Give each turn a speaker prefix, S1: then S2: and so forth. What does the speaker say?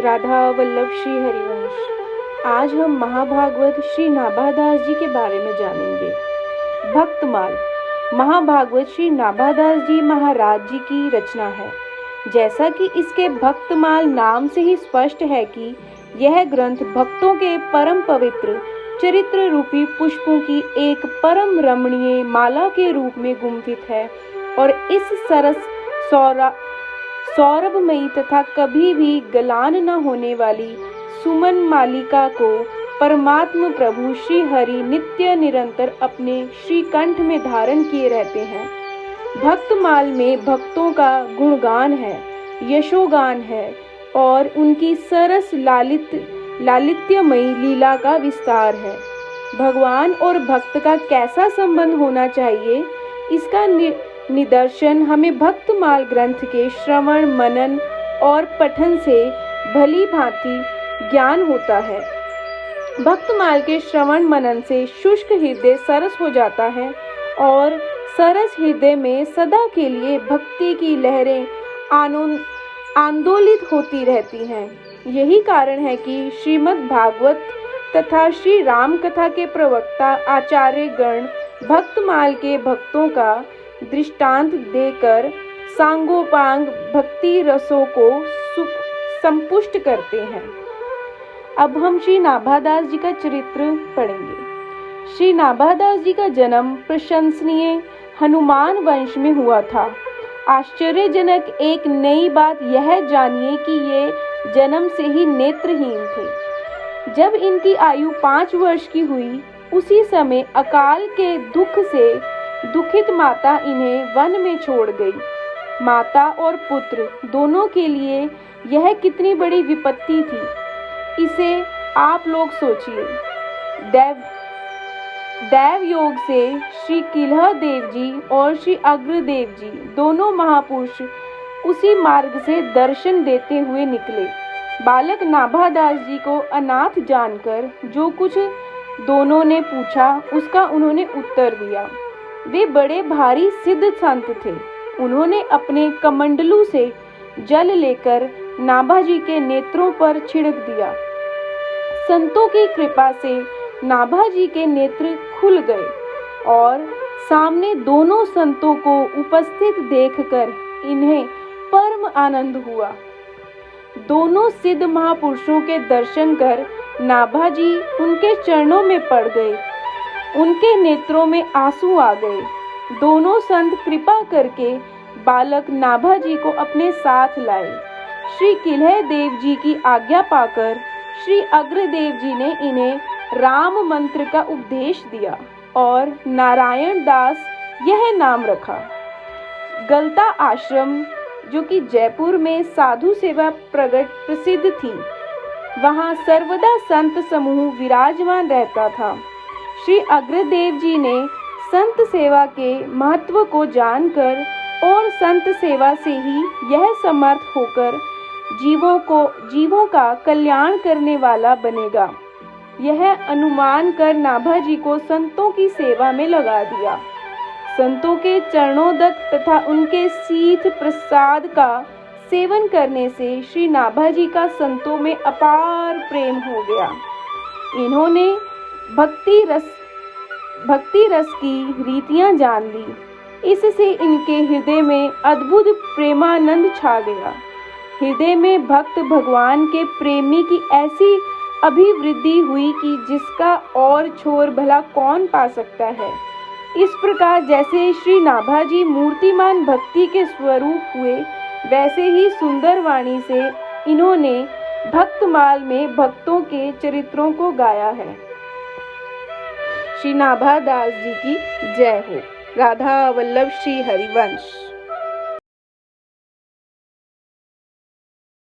S1: राधा वल्लभ श्री हरिवंश। आज हम महाभागवत श्री नाभादास जी के बारे में जानेंगे। भक्तमाल महाभागवत श्री नाभादास जी महाराज जी की रचना है। जैसा कि इसके भक्तमाल नाम से ही स्पष्ट है कि यह ग्रंथ भक्तों के परम पवित्र चरित्र रूपी पुष्पों की एक परम रमणीय माला के रूप में गुम्फित है और इस सरस सौरभमयी तथा कभी भी गलान न होने वाली सुमन मालिका को परमात्म प्रभु श्री हरि नित्य निरंतर अपने श्रीकंठ में धारण किए रहते हैं। भक्तमाल में भक्तों का गुणगान है, यशोगान है और उनकी सरस लालित्यमयी लीला का विस्तार है। भगवान और भक्त का कैसा संबंध होना चाहिए, इसका निदर्शन हमें भक्तमाल ग्रंथ के श्रवण मनन और पठन से भली भांति ज्ञान होता है। भक्तमाल के श्रवण मनन से शुष्क हृदय सरस हो जाता है और सरस हृदय में सदा के लिए भक्ति की लहरें आंदोलित होती रहती हैं। यही कारण है कि श्रीमद् भागवत तथा श्री राम कथा के प्रवक्ता आचार्य गण भक्तमाल के भक्तों का दृष्टांत देकर सांगोपांग भक्ति रसों को संपुष्ट करते हैं। अब हम श्री नाभादास जी का चरित्र पढ़ेंगे। श्री नाभादास जी का जन्म प्रशंसनीय हनुमान वंश में हुआ था। आश्चर्यजनक एक नई बात यह जानिए कि ये जन्म से ही नेत्रहीन थे। जब इनकी आयु 5 वर्ष की हुई, उसी समय अकाल के दुख से दुखित माता इन्हें वन में छोड़ गई। माता और पुत्र दोनों के लिए यह कितनी बड़ी विपत्ति थी, इसे आप लोग सोचिए। दैव योग से श्री किल्ह देव जी और श्री अग्रदेव जी दोनों महापुरुष उसी मार्ग से दर्शन देते हुए निकले। बालक नाभादास जी को अनाथ जानकर जो कुछ दोनों ने पूछा, उसका उन्होंने उत्तर दिया। वे बड़े भारी सिद्ध संत थे। उन्होंने अपने कमंडलू से जल लेकर नाभाजी के नेत्रों पर छिड़क दिया। संतों की कृपा से नाभाजी के नेत्र खुल गए और सामने दोनों संतों को उपस्थित देखकर इन्हें परम आनंद हुआ। दोनों सिद्ध महापुरुषों के दर्शन कर नाभाजी उनके चरणों में पड़ गए। उनके नेत्रों में आंसू आ गए। दोनों संत कृपा करके बालक नाभाजी को अपने साथ लाए। श्री किल्ह देव जी की आज्ञा पाकर श्री अग्रदेव जी ने इन्हें राम मंत्र का उपदेश दिया और नारायण दास यह नाम रखा। गलता आश्रम, जो कि जयपुर में साधु सेवा प्रसिद्ध थी, वहां सर्वदा संत समूह विराजमान रहता था। श्री अग्रदेव जी ने संत सेवा के महत्व को जानकर और संत सेवा से ही यह समर्थ होकर जीवों का कल्याण करने वाला बनेगा, यह अनुमान कर नाभाजी को संतों की सेवा में लगा दिया। संतों के चरणोदक तथा उनके शीत प्रसाद का सेवन करने से श्री नाभाजी का संतों में अपार प्रेम हो गया। इन्होंने भक्ति रस की रीतियां जान ली। इससे इनके हृदय में अद्भुत प्रेमानंद छा गया। हृदय में भक्त भगवान के प्रेमी की ऐसी अभिवृद्धि हुई कि जिसका और छोर भला कौन पा सकता है। इस प्रकार जैसे श्री नाभाजी मूर्तिमान भक्ति के स्वरूप हुए, वैसे ही सुंदर वाणी से इन्होंने भक्तमाल में भक्तों के चरित्रों को गाया है। श्री नाभादास जी की जय हो। राधा वल्लभ श्री हरिवंश।